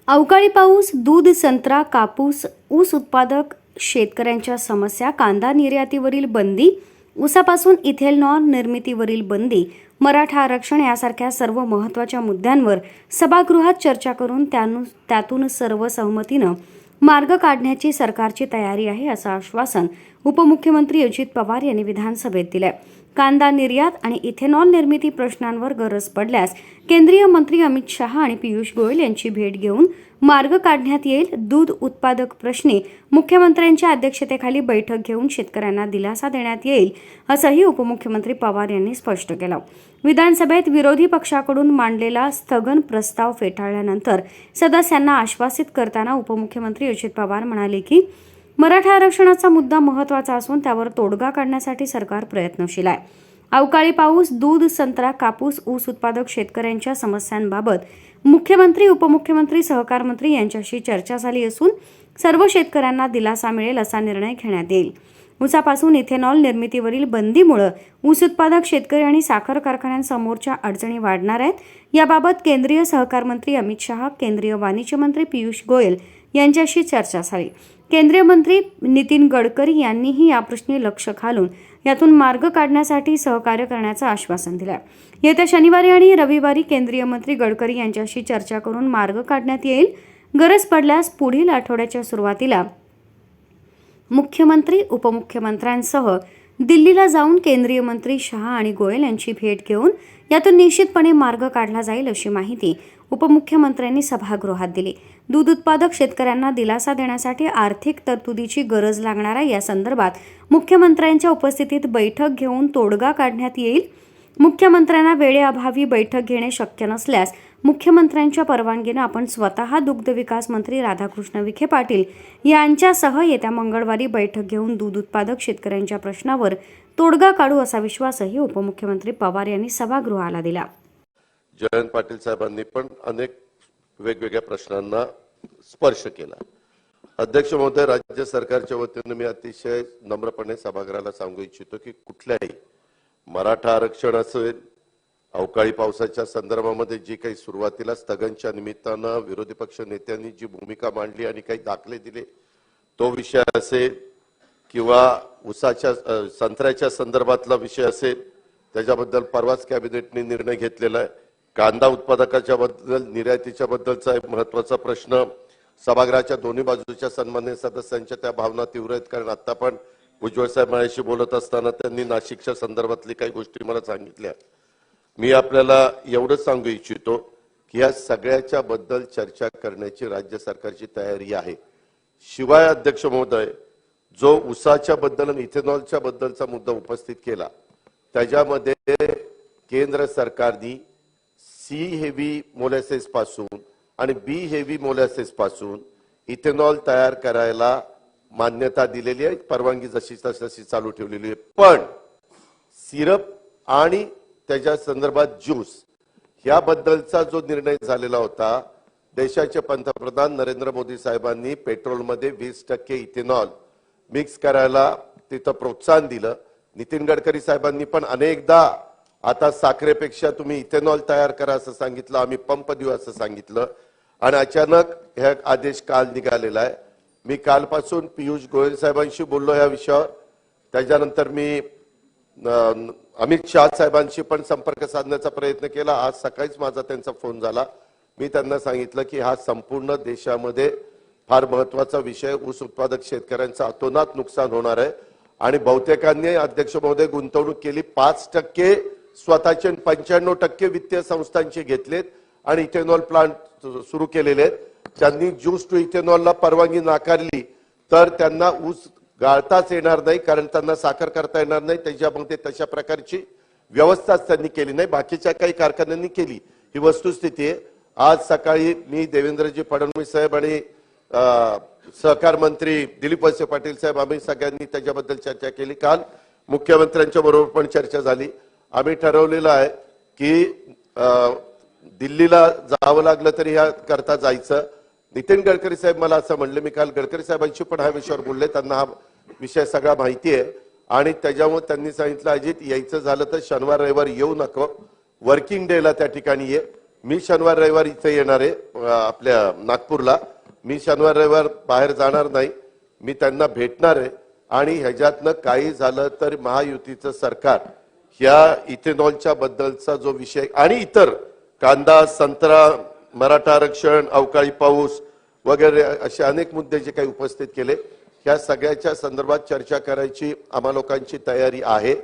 अवकाळी पाऊस, दूध, संत्रा, कापूस, ऊस उत्पादक शेतकऱ्यांच्या समस्या, कांदा निर्यातीवरील बंदी, ऊसापासून इथेनॉल निर्मितीवरील बंदी, मराठा आरक्षण यासारख्या सर्व महत्त्वाच्या मुद्द्यांवर सभागृहात चर्चा करून त्यातून सर्वसहमतीनं मार्ग काढण्याची सरकारची तयारी आहे, असं आश्वासन उपमुख्यमंत्री अजित पवार यांनी विधानसभेत दिलंय. कांदा निर्यात आणि इथेनॉल निर्मिती प्रश्नांवर गरज पडल्यास केंद्रीय मंत्री अमित शहा आणि पियुष गोयल यांची भेट घेऊन मार्ग काढण्यात येईल. दूध उत्पादक प्रश्नी मुख्यमंत्र्यांच्या अध्यक्षतेखाली बैठक घेऊन शेतकऱ्यांना दिलासा देण्यात येईल, असंही उपमुख्यमंत्री पवार यांनी स्पष्ट केलं. विधानसभेत विरोधी पक्षाकडून मांडलेला स्थगन प्रस्ताव फेटाळल्यानंतर सदस्यांना आश्वासित करताना उपमुख्यमंत्री अजित पवार म्हणाले की मराठा आरक्षणाचा मुद्दा महत्त्वाचा असून त्यावर तोडगा काढण्यासाठी सरकार प्रयत्नशील आहे. अवकाळी पाऊस, दूध, संत्रा, कापूस, ऊस उत्पादक शेतकऱ्यांच्या समस्यांबाबत मुख्यमंत्री, उपमुख्यमंत्री, सहकार मंत्री यांच्याशी चर्चा झाली असून सर्व शेतकऱ्यांना दिलासा मिळेल असा निर्णय घेण्यात येईल. ऊसापासून इथेनॉल निर्मितीवरील बंदीमुळे ऊस उत्पादक शेतकरी आणि साखर कारखान्यांसमोरच्या अडचणी वाढणार आहेत. याबाबत केंद्रीय सहकार मंत्री अमित शहा, केंद्रीय वाणिज्य मंत्री पियुष गोयल यांच्याशी चर्चा झाली. केंद्रीय मंत्री नितीन गडकरी यांनीही या प्रश्नी लक्ष घालून यातून मार्ग काढण्यासाठी सहकार्य करण्याचं आश्वासन दिलं. येत्या शनिवारी आणि रविवारी केंद्रीय मंत्री गडकरी यांच्याशी चर्चा करून मार्ग काढण्यात येईल. गरज पडल्यास पुढील आठवड्याच्या सुरुवातीला मुख्यमंत्री, उपमुख्यमंत्र्यांसह दिल्लीला जाऊन केंद्रीय मंत्री शहा आणि गोयल यांची भेट घेऊन यातून निश्चितपणे मार्ग काढला जाईल, अशी माहिती उपमुख्यमंत्र्यांनी सभागृहात दिली. दूध उत्पादक शेतकऱ्यांना दिलासा देण्यासाठी आर्थिक तरतुदीची गरज लागणार आहे. या संदर्भात मुख्यमंत्र्यांच्या उपस्थितीत बैठक घेऊन तोडगा काढण्यात येईल. मुख्यमंत्र्यांना वेळेअभावी बैठक घेणे शक्य नसल्यास मुख्यमंत्र्यांच्या परवानगीनं आपण स्वतः दुग्ध विकास मंत्री राधाकृष्ण विखे पाटील यांच्यासह येत्या मंगळवारी बैठक घेऊन दूध उत्पादक शेतकऱ्यांच्या प्रश्नावर तोडगा काढू, असा विश्वासही उपमुख्यमंत्री पवार यांनी सभागृहाला दिला. जयंत पाटील साहेबांनी पण अनेक वेगवेगळ्या प्रश्नांना स्पर्श केला. अध्यक्ष महोदय, राज्य सरकारच्या वतीने मी अतिशय नम्रपणे सभागृहाला सांगू इच्छितो की कुठल्याही मराठा आरक्षण असेल, अवकाळी पावसाच्या संदर्भामध्ये जी काही सुरुवातीला स्थगनच्या निमित्तानं विरोधी पक्ष नेत्यांनी जी भूमिका मांडली आणि काही दाखले दिले तो विषय असेल, किंवा ऊसाच्या संत्र्याच्या संदर्भातला विषय असेल, त्याच्याबद्दल परवाच कॅबिनेटने निर्णय घेतलेला आहे. कांदा उत्पादकाच्या बद्दल, निर्यातीच्या बद्दलचा एक महत्त्वाचा प्रश्न, सभागृहाच्या दोन्ही बाजूच्या सन्माननीय सदस्यांच्या त्या भावना तीव्र आहेत. कारण आता पण उज्ज्वल साहेब माझ्याशी बोलत असताना त्यांनी नाशिकच्या संदर्भातली काही गोष्टी मला सांगितल्या. मी आपल्याला एवढंच सांगू इच्छितो की या सगळ्याच्या बद्दल चर्चा करण्याची राज्य सरकारची तयारी आहे. शिवाय अध्यक्ष महोदय, जो ऊसाच्या बद्दल आणि इथेनॉलच्या बद्दलचा मुद्दा उपस्थित केला त्याच्यामध्ये केंद्र सरकारने सी हेवी मोलॅसेस पासून आणि बी हेवी मोलॅसेस पासून इथेनॉल तयार करायला मान्यता दिलेली आहे, परवानगी जशी तशी चालू ठेवलेली आहे. पण सिरप आणि त्याच्या संदर्भात ज्यूस याबद्दलचा जो निर्णय झालेला होता, देशाचे पंतप्रधान नरेंद्र मोदी साहेबांनी पेट्रोलमध्ये 20% इथेनॉल मिक्स करायला तिथं प्रोत्साहन दिलं. नितीन गडकरी साहेबांनी पण अनेकदा आता साखरेपेक्षा तुम्ही इथेनॉल तयार करा असं सांगितलं, आम्ही पंप देऊ असं सांगितलं, आणि अचानक हे आदेश काल निघालेला आहे. मी कालपासून पियुष गोयल साहेबांशी बोललो या विषयावर. त्याच्यानंतर मी अमित शहा साहेबांशी पण संपर्क साधण्याचा प्रयत्न केला. आज सकाळीच माझा त्यांचा फोन झाला. मी त्यांना सांगितलं की हा संपूर्ण देशामध्ये फार महत्त्वाचा विषय, ऊस उत्पादक शेतकऱ्यांचं अतोनात नुकसान होणार आहे आणि बहुतेकांनी अध्यक्ष महोदय गुंतवणूक केली. 5% स्वतःचे 95% वित्तीय संस्थांचे घेतलेत आणि इथेनॉल प्लांट सुरू केलेले आहेत. ज्यांनी ज्यूस टू इथेनॉलला परवानगी नाकारली तर त्यांना ऊस गाळताच येणार नाही, कारण त्यांना साखर करता येणार नाही. त्याच्यामध्ये तशा प्रकारची व्यवस्थाच त्यांनी केली नाही, बाकीच्या काही कारखान्यांनी केली. ही वस्तुस्थिती आहे. आज सकाळी मी देवेंद्रजी फडणवीस साहेब आणि सहकार मंत्री दिलीप वळसे पाटील साहेब आम्ही सगळ्यांनी त्याच्याबद्दल चर्चा केली. काल मुख्यमंत्र्यांच्या बरोबर पण चर्चा झाली. आम्ही ठरवलेलं आहे की दिल्लीला जावं लागलं तरी ह्या करता जायचं. नितीन गडकरी साहेब मला असं म्हणले, मी काल गडकरी साहेबांशी पण ह्या विषयावर बोलले, त्यांना हा विषय सगळा माहिती आहे आणि त्याच्यामुळे त्यांनी सांगितलं अजित यायचं झालं तर शनिवार रविवार येऊ नको, वर्किंग डेला त्या ठिकाणी ये. मी शनिवार रविवार इथे येणार आहे आपल्या नागपूरला. मी शनिवार रविवार बाहेर जाणार नाही. मी त्यांना भेटणार आहे आणि ह्याच्यातनं काही झालं तर महायुतीचं सरकार ह्या इथेनॉलच्या बद्दलचा जो विषय आणि इतर कांदा, संत्रा, मराठा आरक्षण, अवकाळी पाऊस वगैरे असे अनेक मुद्दे जे काही उपस्थित केले, ह्या सगळ्याच्या संदर्भात चर्चा करायची आम्हा लोकांची तयारी आहे.